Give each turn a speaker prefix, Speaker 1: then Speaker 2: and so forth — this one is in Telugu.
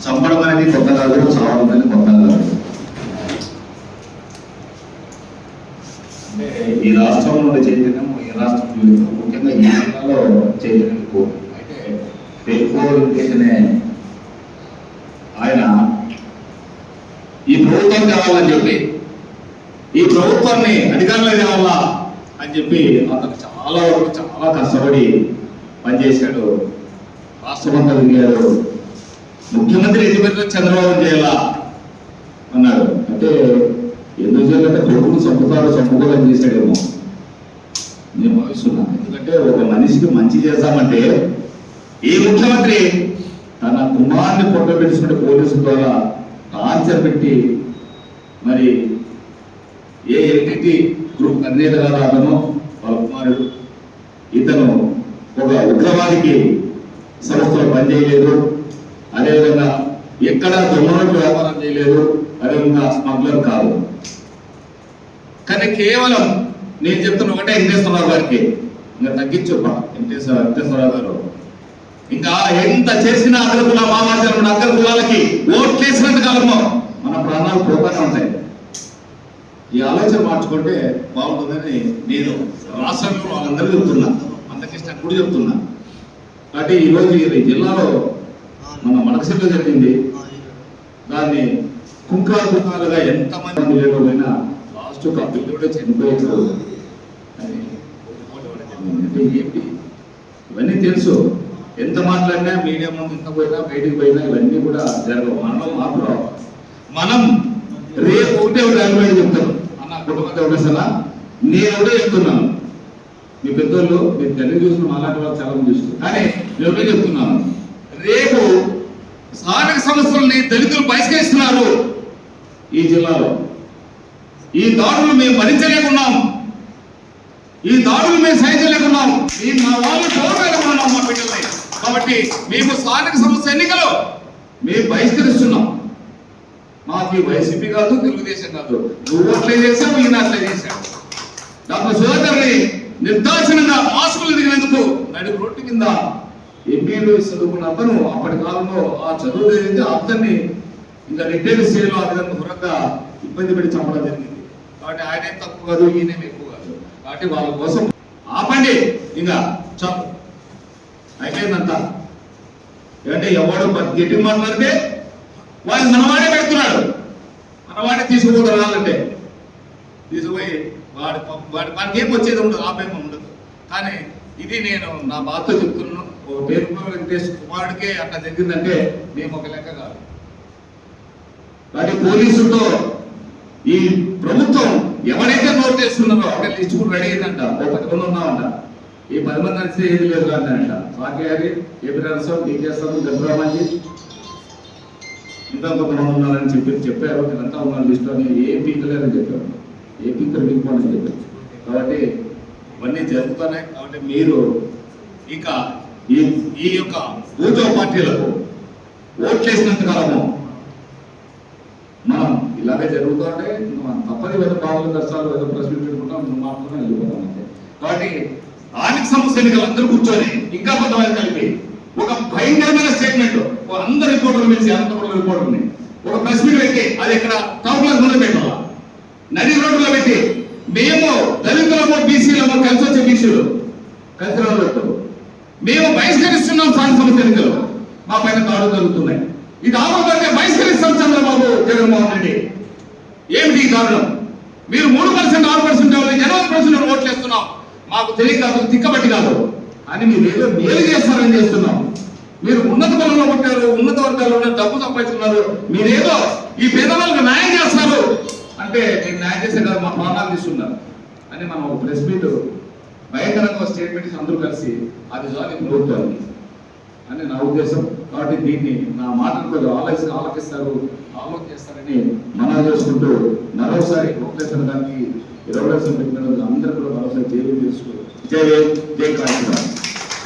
Speaker 1: చంపడం అనేది కొత్త కాదు, చావడం అనేది కొత్త కాదు. అంటే ఈ రాష్ట్రంలో ఉండే చైతన్యం ఈ రాష్ట్రం ముఖ్యంగా ఈ జిల్లాలో చైతన్యం ఎక్కువ. అయితే తెలుసుకోవాలనే ఆయన ఈ ప్రభుత్వం కావాలని చెప్పి, ఈ ప్రభుత్వాన్ని అధికారంలో తేవాలా అని చెప్పి అతను చాలా వరకు చాలా కష్టపడి పనిచేశాడు. రాష్ట్రమంతా తిరిగాడు. ముఖ్యమంత్రి ఎట్టి పెద్ద చంద్రబాబు చేయాలా అన్నాడు. అంటే ఎందుకు చేయాలంటే కొడుకును చంపుకోవాలని చేశాడేమో నేను భావిస్తున్నాను. ఎందుకంటే ఒక మనిషికి మంచి చేస్తామంటే ఈ ముఖ్యమంత్రి తన కుమారుని పొట్ట పెట్టుకునే పోలీసుల ద్వారా టార్చర్ పెట్టి మరి ఏ ఎల్టీటీ గ్రూప్ అధినేత కాదు అతను, వాళ్ళ కుమారుడు. ఇతను ఒక ఉగ్రవాదికి సంస్థలో పనిచేయలేదు, అదేవిధంగా ఎక్కడ దొంగనోట్లు వ్యాపారం చేయలేదు, అదేవిధంగా స్మగ్లర్ కాదు. కానీ కేవలం నేను చెప్తున్న ఒకటే వెంకటేశ్వరరావు గారికి, ఇంకా తగ్గించు వెంకటేశ్వరరావు గారు, ఇంకా ఎంత చేసినా అగ్ర కుల మామాచారం అగ్ర కులాలకి ఓట్లు వేసినంత కాలము మన ప్రాణాలు పోతానే ఉంటాయి. ఈ ఆలోచన మార్చుకుంటే బాగుంటుందని నేను రాష్ట్రంలో వాళ్ళందరూ చెప్తున్నా, అందరికీ కూడా చెప్తున్నా. కాబట్టి ఈరోజు ఈ జిల్లాలో మన మనకసిలో జరిగింది. దాన్ని కుంకాలుగా ఎంతమంది లేకపోయినా లాస్ట్ ఒక పిల్లడు చనిపోయాడు అని అంటే ఏంటి ఇవన్నీ తెలుసు. ఎంత మాట్లాడినా మీడియా ముందు ఎంత పోయినా బయటికి పోయినా ఇవన్నీ కూడా జరగవు. మనలో మార్పు రావు. మనం రేపు ఒకటే అభిప్రాయం చెప్తాను అన్న కుటుంబంతో ఒకటేసలా నేను ఒకటే చెప్తున్నాను. మీ పెద్దోళ్ళు మీరు తల్లి చూసిన అలాంటి వాళ్ళు చాలా మంది చూస్తారు. కానీ నేను ఒకటే చెప్తున్నాను, రేపు స్థానిక సంస్థలని దళితులు బహిష్కరిస్తున్నారు ఈ జిల్లాలో. ఈ దాడులు మేము భరించలేకున్నాం, ఈ దాడులు మేము సహించలేకున్నాం. మా వాళ్ళు చూడలేకున్నాం మా బిడ్డల్ని. కాబట్టి మేము స్థానిక సంస్థ ఎన్నికలు మేము బహిష్కరిస్తున్నాం. మాకు వైసీపీ కాదు, తెలుగుదేశం కాదు. నువ్వు అట్లే చేశావు, ఈయన అట్లే చేశాడు. డాక్టర్ సుధాకర్ని నిర్దాక్షిణంగా మాస్కులు దిగినందుకు నడి రోడ్డు కింద ఎంపీలు చదువుకున్న అతను అప్పటి కాలంలో ఆ చదువు జరిగింది. అతన్ని ఇంకా రిటైర్ స్టేజ్లో అతను దూరంగా ఇబ్బంది పెట్టి చంపడం జరిగింది. కాబట్టి ఆయనే తక్కువ కాదు, ఈయనేమి ఎక్కువ కాదు. కాబట్టి వాళ్ళ కోసం ఆపండి, ఇంకా చాలు అయిపోయిందంతా. ఏంటంటే ఎవడు గట్టి మాట్లాడితే వాడు మనవాడే పెడుతున్నాడు, మనవాడే తీసుకుపోతాడు. వాళ్ళంటే తీసుకుపోయి వాడి మనకేం వచ్చేది ఉండదు, ఆపేమో ఉండదు. కానీ ఇది నేను నా బాధతో చెప్తున్నాను. ఒక పేరు వెంకటేశ్వర కుమారుడికే అట్లా జరిగిందంటే మేము ఒక లెక్క కాదు. కానీ పోలీసులతో ఈ ప్రభుత్వం ఎవరైతే నోట్ చేస్తున్నారో అక్కడ లిస్ట్ కూడా రెడీ అయిందంట. ఒక 10 మంది ఉన్నామంట. ఈ 10 మంది నడిస్తే ఏది లేదు అంటారంట. సాకేరి, ఏపీ రాజస్వామి, టీకేశ్వరం, గద్రామాజీ ఇంకా కొంతమంది ఉన్నారని చెప్పారు. వీళ్ళంతా ఉన్న లిస్ట్ అని ఏ పీకలేదని చెప్పారు, ఏ పీకలు పీక్కోండి చెప్పారు. కాబట్టి ఇవన్నీ జరుగుతున్నాయి. కాబట్టి మీరు ఇంకా ఈ యొక్క భూజో పార్టీలకు ఓట్లేసినంత కాలము మనం ఇలాగే జరుగుతుంటే తప్పని వేద బాధలు కష్టాలు ఏదో ప్రశ్నలు పెట్టుకుంటాం, మాత్రమే వెళ్ళిపోతాం అంతే. కాబట్టి స్థానిక సమస్య ఎన్నికలు అందరూ కూర్చొని ఇంకా కొంతమంది కలిపి ఒక భయంకరమైన స్టేట్మెంట్ అందరు రిపోర్టర్లు పిలిచి అనంతపురం రిపోర్టర్ని ఒక ప్రెస్ మీట్ పెట్టి అది ఇక్కడ టౌన్ క్లాస్ ముందు పెట్టాల, నడి రోడ్డులో పెట్టి మేము దళితులము బీసీలము కలిసి వచ్చే బీసీలు కలిసి పెట్టు మేము బహిష్కరిస్తున్నాం స్థానిక సమస్య ఎన్నికలు, మా పైన దాడులు జరుగుతున్నాయి. ఇది ఆరోగ్యంగా బహిష్కరిస్తాం చంద్రబాబు జగన్మోహన్ రెడ్డి. ఏమిటి ఈ దారుణం? మీరు 3% 6% 8% ఓట్లు వేస్తున్నాం, మాకు తెలియక కాదు, తిక్కబట్టి కాదు అని మీరు ఏదో మేలు చేస్తారని చేస్తున్నాం. మీరు ఉన్నత పనుల్లో పుట్టారు, ఉన్నత వర్గాల్లో డబ్బు సంపాదిస్తున్నారు, మీరేదో ఈ పేదవాళ్ళకి న్యాయం చేస్తారు అంటే మీరు న్యాయం చేసే కాదు, మా ప్రాణాలు తీస్తున్నారు అని మనం ఒక ప్రెస్ మీట్ భయంకరంగా స్టేట్మెంట్ అందరూ కలిసి అది చాలు ప్రభుత్వానికి అని నా ఉద్దేశం. కాబట్టి దీన్ని నా మాటలు ఆలోచిస్తారని మనం చేసుకుంటూ మరోసారి ఒకటేసారి దానికి 20 లక్షలు పెట్టిన అందరూ కూడా మరోసారి జైలు తెలుసుకో. జై జై కాళేశ్వరం.